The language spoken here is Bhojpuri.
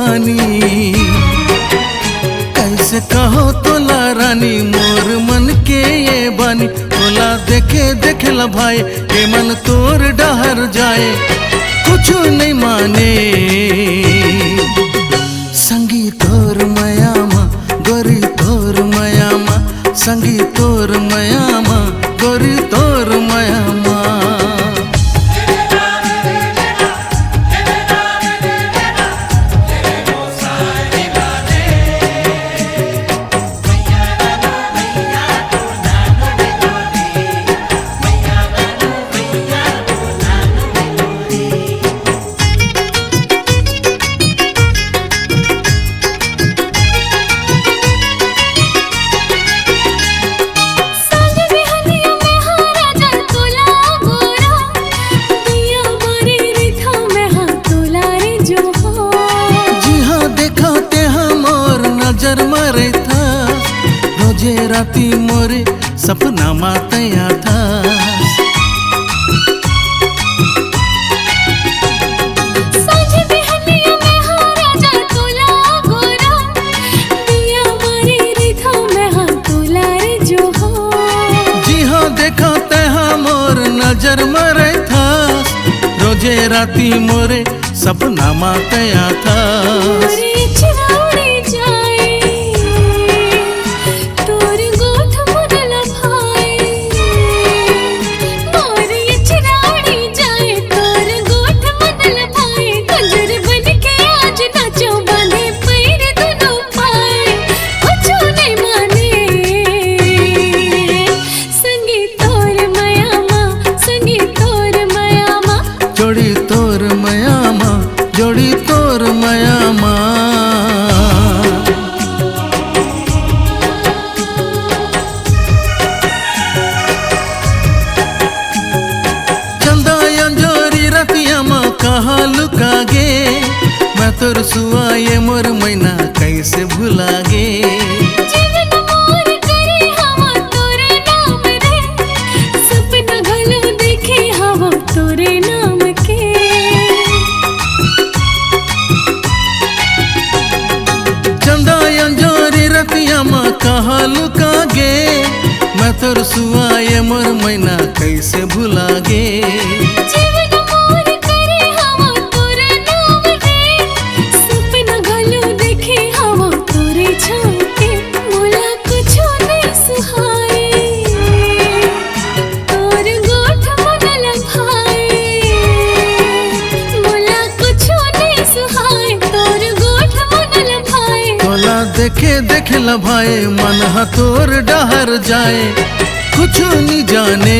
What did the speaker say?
दीवानी। कैसे कहो तोला रानी मोर मन के ये बानी, तोला देखे देखला भाई के मन तोर डहर जाए, कुछ नहीं माने। संगी तोर मयामा गोरी तोर मयामा, संगी तोर मयामा गोरी तोर मयामा। नजर मारे था रोजे राती मोरे सपना मातया था। जी हाँ देखा ते हाँ मोर नजर मारे था रोजे राती मोरे सपना मातया था। जोड़ी तोर मयामा जोड़ी तोर मयामा। चंदा अंजोरी रतियामा कहाँ लुका गे, मैं तोर सुआ ये मोर मैना कैसे भुला गे। कहाँ लुका गे, मैं तोर सुआ ये मोर मैना कैसे भुला गे। देखे देखला भाई मन तोर डहर जाए, कुछ नहीं जाने।